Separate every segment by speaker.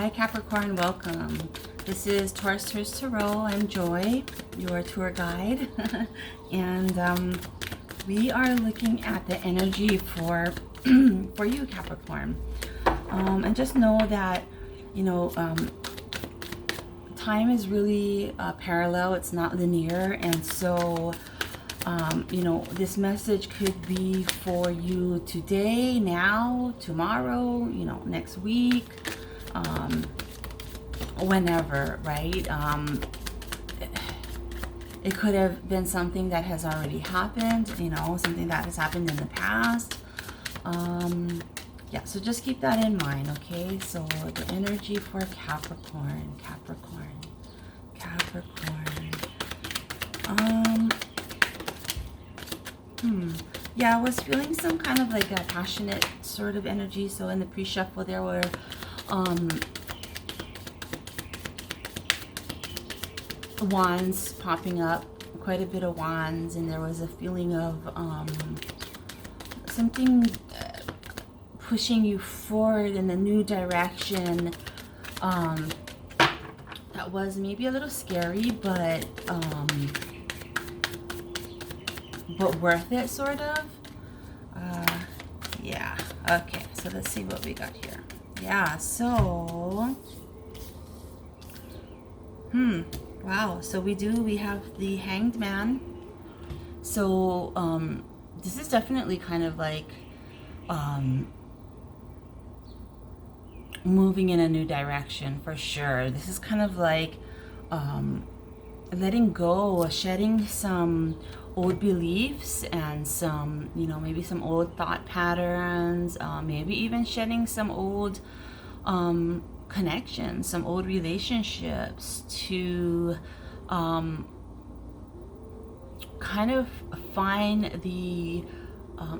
Speaker 1: Hi Capricorn, welcome. This is Taurus Tarot. I'm Joy, your tour guide. And we are looking at the energy for for you, Capricorn. And just know that, you know, time is really parallel. It's not linear. And so, you know, this message could be for you today, now, tomorrow, you know, next week, whenever, right? It could have been something that has already happened, you know, something that has happened in the past. Yeah, so just keep that in mind, okay? So the energy for Capricorn. Yeah, I was feeling some kind of like a passionate sort of energy. So in the pre-shuffle there were wands popping up, quite a bit of wands, and there was a feeling of something pushing you forward in a new direction that was maybe a little scary, but worth it, sort of. Yeah, okay, so let's see what we got here. Yeah, so wow, so we have the Hanged Man. So this is definitely kind of like moving in a new direction for sure. This is kind of like letting go, shedding some old beliefs and some, you know, maybe some old thought patterns, maybe even shedding some old connections, some old relationships to kind of find the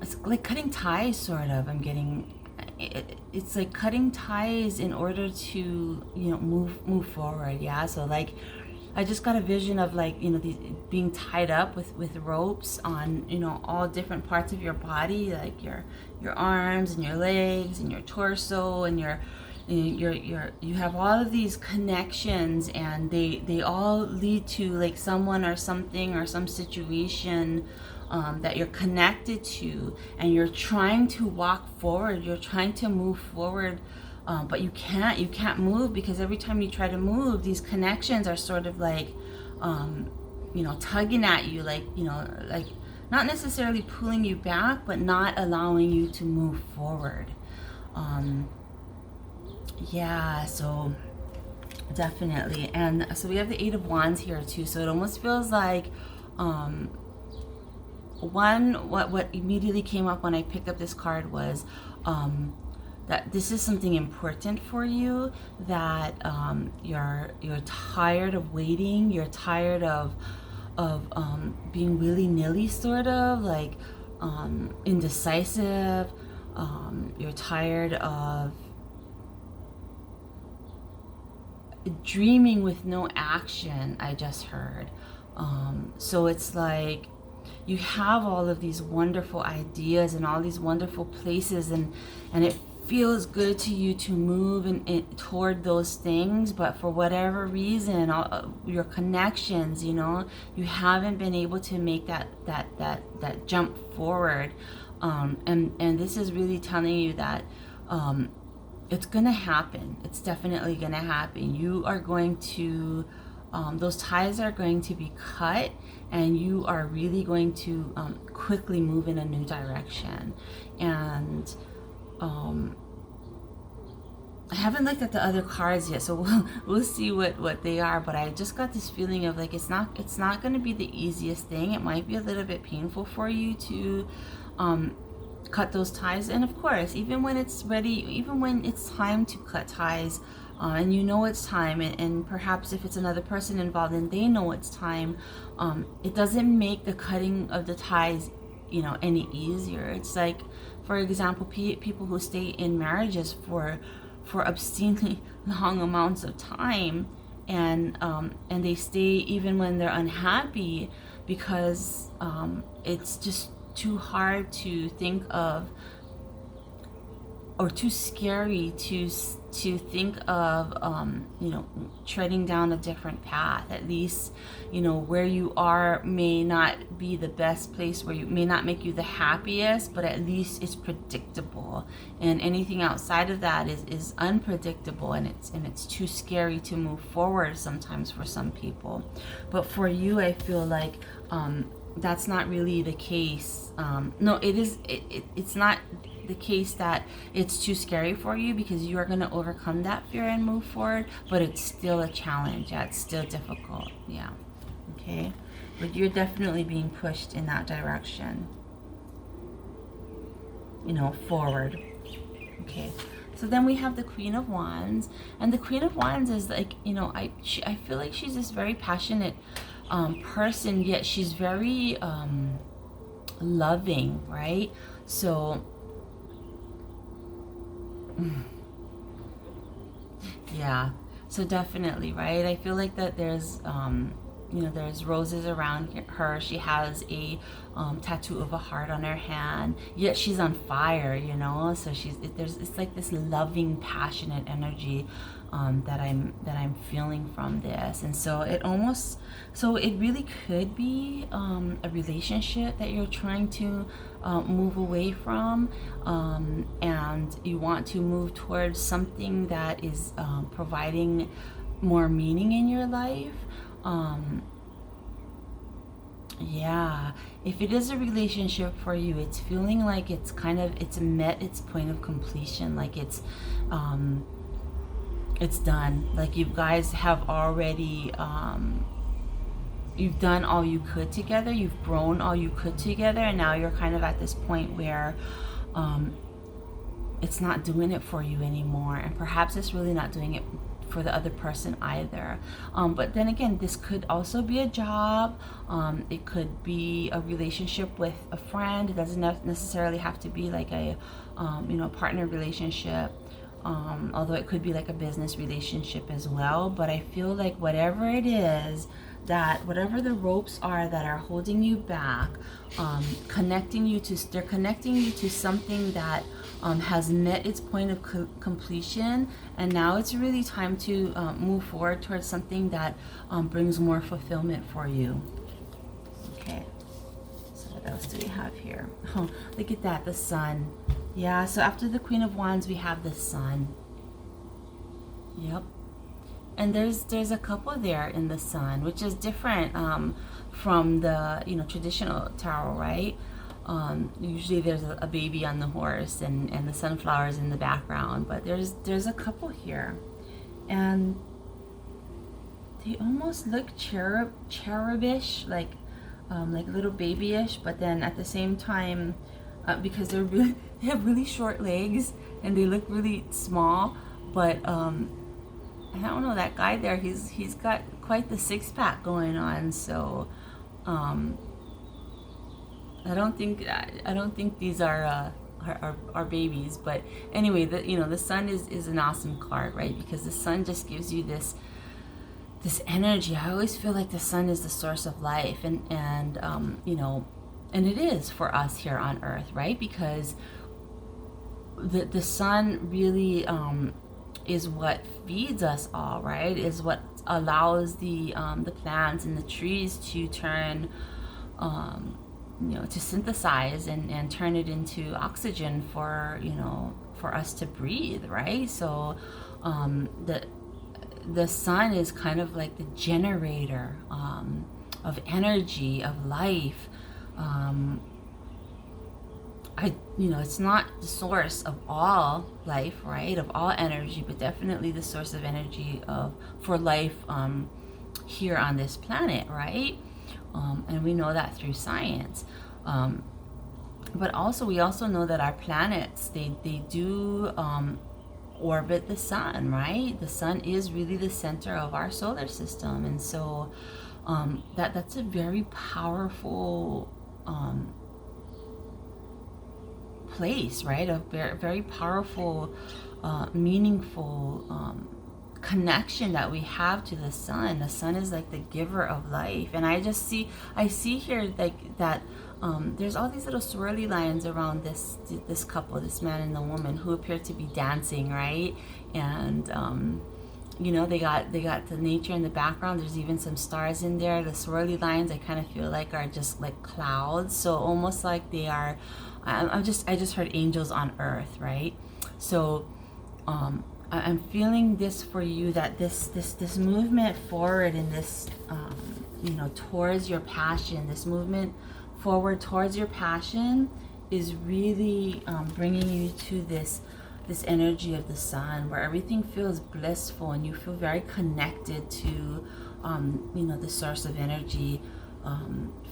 Speaker 1: it's like cutting ties, sort of. I'm getting it's like cutting ties in order to, you know, move forward. Yeah, so like I just got a vision of, like, you know, these being tied up with ropes on, you know, all different parts of your body, like your arms and your legs and your torso and you have all of these connections, and they all lead to like someone or something or some situation that you're connected to, and you're trying to walk forward, you're trying to move forward, but you can't move, because every time you try to move, these connections are sort of like you know, tugging at you, like, you know, like not necessarily pulling you back, but not allowing you to move forward. Yeah, so definitely. And so we have the Eight of Wands here too, so it almost feels like what immediately came up when I picked up this card was that this is something important for you, that you're tired of waiting, you're tired of being willy-nilly, sort of like indecisive, you're tired of dreaming with no action, I just heard. So it's like you have all of these wonderful ideas and all these wonderful places, and it feels good to you to move toward those things, but for whatever reason, your connections, you know, you haven't been able to make that jump forward, and this is really telling you that it's gonna happen. It's definitely gonna happen. You are going to those ties are going to be cut, and you are really going to quickly move in a new direction. And I haven't looked at the other cards yet, so we'll see what they are, but I just got this feeling of like it's not going to be the easiest thing. It might be a little bit painful for you to cut those ties. And of course, even when it's ready, even when it's time to cut ties, and you know it's time, and perhaps if it's another person involved and they know it's time, it doesn't make the cutting of the ties, you know, any easier. It's like, for example, people who stay in marriages for obscenely long amounts of time, and they stay even when they're unhappy, because it's just too hard to think of or too scary to think of, you know, treading down a different path. At least, you know, where you are may not be the best place, where you may not make you the happiest, but at least it's predictable. And anything outside of that is unpredictable, and it's too scary to move forward sometimes for some people. But for you, I feel like that's not really the case. No, it is. It's not the case that it's too scary for you, because you are going to overcome that fear and move forward. But it's still a challenge. Yeah, it's still difficult. Yeah. Okay. But you're definitely being pushed in that direction. You know, forward. Okay. So then we have the Queen of Wands, and the Queen of Wands is like, you know, I feel like she's this very passionate person, yet she's very loving, right? So yeah, so definitely, right? I feel like that there's you know, there's roses around her. She has a tattoo of a heart on her hand, yet she's on fire, you know. So it's like this loving, passionate energy that I'm feeling from this. And so it really could be a relationship that you're trying to move away from, and you want to move towards something that is providing more meaning in your life. Yeah, if it is a relationship for you, it's feeling like it's met its point of completion, like it's done. Like you guys have already you've done all you could together, you've grown all you could together, and now you're kind of at this point where it's not doing it for you anymore, and perhaps it's really not doing it for the other person either. But then again, this could also be a job. It could be a relationship with a friend. It doesn't necessarily have to be like a you know, partner relationship, although it could be like a business relationship as well. But I feel like whatever it is, that whatever the ropes are that are holding you back, they're connecting you to something that has met its point of completion, and now it's really time to move forward towards something that brings more fulfillment for you. Okay, so what else do we have here? Oh, look at that, the Sun. Yeah, so after the Queen of Wands, we have the Sun. Yep. And there's a couple there in the Sun, which is different from the, you know, traditional tarot, right? Usually there's a baby on the horse and the sunflowers in the background, but there's a couple here, and they almost look cherubish, like little babyish, but then at the same time, because they have really short legs and they look really small, but I don't know, that guy there, he's got quite the six-pack going on. So I don't think these are babies. But anyway, you know, the Sun is an awesome card, right? Because the Sun just gives you this energy. I always feel like the Sun is the source of life, and you know, and it is for us here on Earth, right? Because the Sun really is what feeds us all, right? Is what allows the plants and the trees to turn, you know, to synthesize and turn it into oxygen for, you know, for us to breathe, right? So the Sun is kind of like the generator of energy, of life. You know, it's not the source of all life, right? Of all energy, but definitely the source of energy for life here on this planet, right? And we know that through science. But also, we also know that our planets, they do orbit the Sun, right? The Sun is really the center of our solar system, and so that's a very powerful place, right? A very, very powerful, meaningful connection that we have to the Sun. The Sun is like the giver of life, and I see here like that there's all these little swirly lines around this couple, this man and the woman, who appear to be dancing, right? And you know, they got the nature in the background. There's even some stars in there. The swirly lines, I kind of feel like, are just like clouds, so almost like they are. I just heard angels on earth, right? So I'm feeling this for you, that this movement forward in this, you know, towards your passion, this movement forward towards your passion is really bringing you to this energy of the sun, where everything feels blissful and you feel very connected to, you know, the source of energy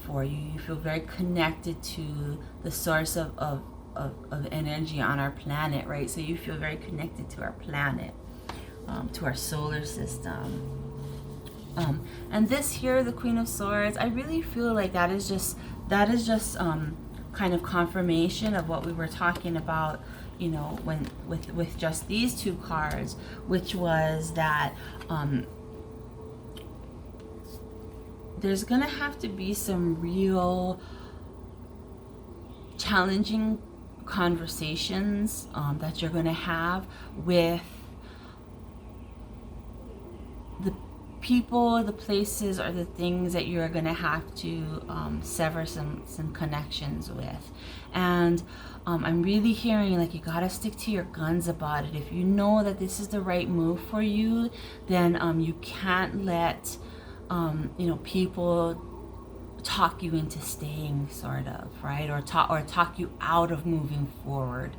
Speaker 1: for you. You feel very connected to the source of energy on our planet, right? So you feel very connected to our planet, to our solar system. And this here, the Queen of Swords, I really feel like that is just kind of confirmation of what we were talking about, you know, when with just these two cards, which was that there's gonna have to be some real challenging conversations that you're gonna have with the people, the places, or the things that you're gonna have to sever some connections with. And I'm really hearing like you gotta stick to your guns about it. If you know that this is the right move for you, then you can't let you know, people talk you into staying, sort of, right? Or talk you out of moving forward.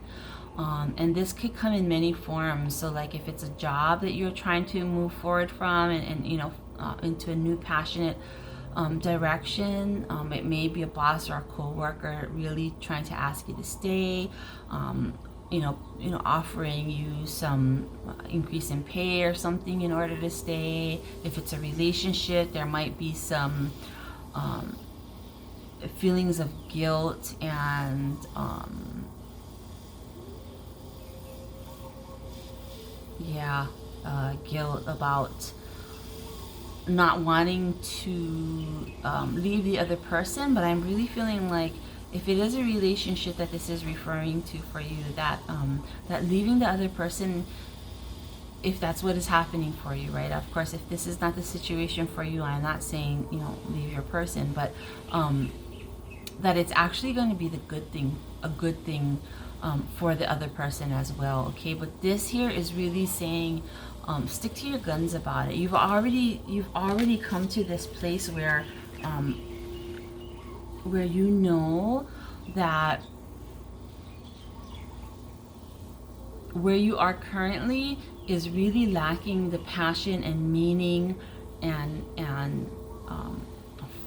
Speaker 1: And this could come in many forms. So like if it's a job that you're trying to move forward from, and you know, into a new passionate direction, it may be a boss or a co-worker really trying to ask you to stay, you know, offering you some increase in pay or something in order to stay. If it's a relationship, there might be some feelings of guilt and guilt about not wanting to leave the other person. But I'm really feeling like if it is a relationship that this is referring to for you, that that leaving the other person, if that's what is happening for you, right? Of course, if this is not the situation for you, I'm not saying, you know, leave your person, but that it's actually going to be a good thing for the other person as well, okay? But this here is really saying, stick to your guns about it. You've already come to this place where you know that where you are currently is really lacking the passion and meaning and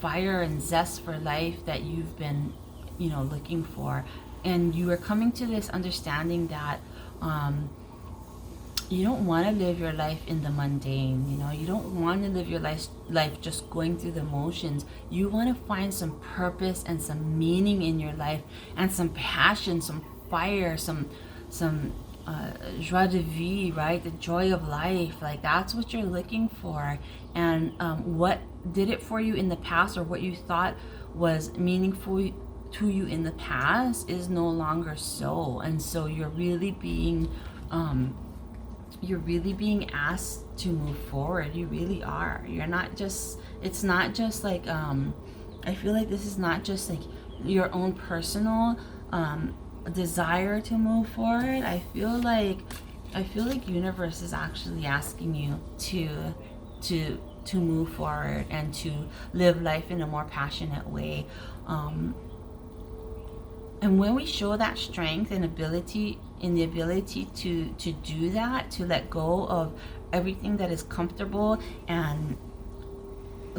Speaker 1: fire and zest for life that you've been, you know, looking for. And you are coming to this understanding that you don't want to live your life in the mundane. You know, you don't want to live your life just going through the motions. You want to find some purpose and some meaning in your life, and some passion, some fire, some joie de vivre, right? The joy of life. Like, that's what you're looking for. And what did it for you in the past, or what you thought was meaningful to you in the past, is no longer so. And so you're really being asked to move forward. You really are. You're not just, it's not just like I feel like this is not just like your own personal desire to move forward. I feel like universe is actually asking you to move forward and to live life in a more passionate way. And when we show that strength and ability, in the ability to do that, to let go of everything that is comfortable and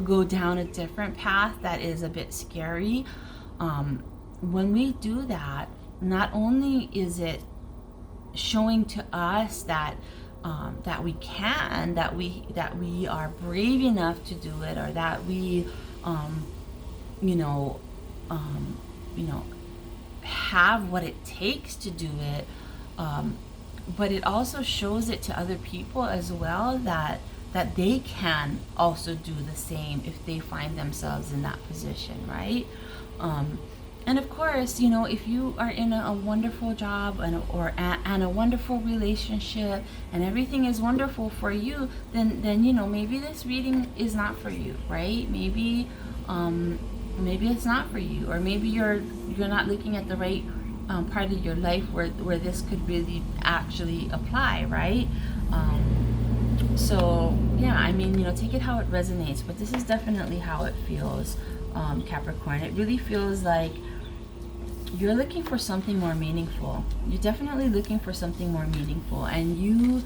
Speaker 1: go down a different path that is a bit scary, when we do that, not only is it showing to us that that we can, that we are brave enough to do it, or that we have what it takes to do it, but it also shows it to other people as well, that they can also do the same if they find themselves in that position, right? And of course, you know, if you are in a wonderful job and a wonderful relationship and everything is wonderful for you, then you know, maybe this reading is not for you, right? Maybe it's not for you, or maybe you're not looking at the right part of your life where this could really actually apply, right? So yeah, I mean, you know, take it how it resonates, but this is definitely how it feels, Capricorn. It really feels like you're looking for something more meaningful. You're definitely looking for something more meaningful, and you,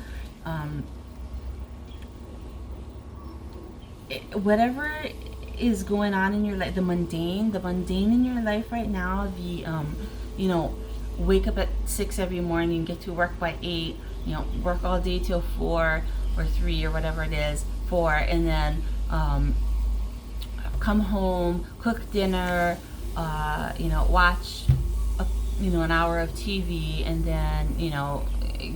Speaker 1: whatever is going on in your life, the mundane in your life right now, you know, wake up at 6 every morning, get to work by 8, you know, work all day till 4 or 3 or whatever it is, 4, and then come home, cook dinner, you know, watch you know, an hour of TV, and then, you know,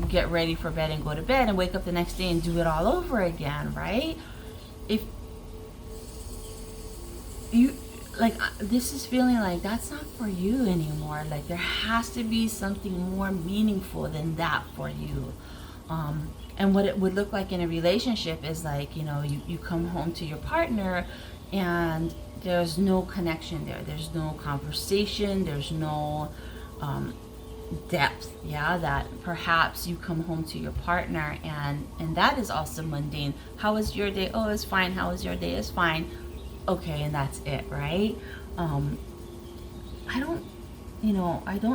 Speaker 1: get ready for bed and go to bed and wake up the next day and do it all over again, right? If you like, this is feeling like that's not for you anymore. Like, there has to be something more meaningful than that for you. And what it would look like in a relationship is like, you know, you come home to your partner and there's no connection there, there's no conversation, there's no depth. Yeah, that perhaps you come home to your partner and that is also mundane. How was your day? Oh, it's fine. How was your day? It's fine. Okay, and that's it, right?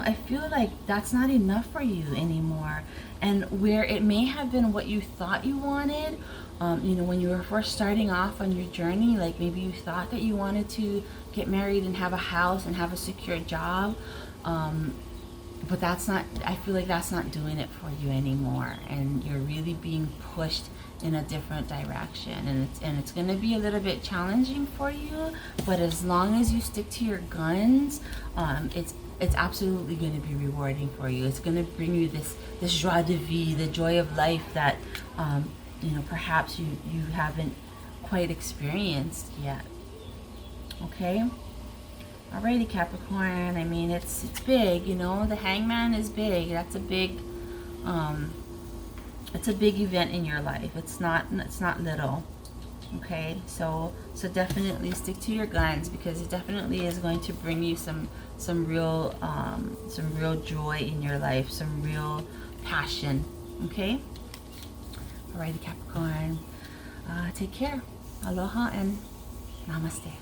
Speaker 1: I feel like that's not enough for you anymore. And where it may have been what you thought you wanted, you know, when you were first starting off on your journey, like maybe you thought that you wanted to get married and have a house and have a secure job, but that's not, I feel like that's not doing it for you anymore, and you're really being pushed in a different direction, and it's going to be a little bit challenging for you, but as long as you stick to your guns, it's absolutely going to be rewarding for you. It's going to bring you this joie de vivre, the joy of life that you know, perhaps you haven't quite experienced yet. Okay. Alrighty, Capricorn. I mean, it's big, you know. The Hangman is big. That's a big, it's a big event in your life. It's not little. Okay, so definitely stick to your guns, because it definitely is going to bring you some real joy in your life, some real passion. Okay. Alrighty, Capricorn. Take care. Aloha and Namaste.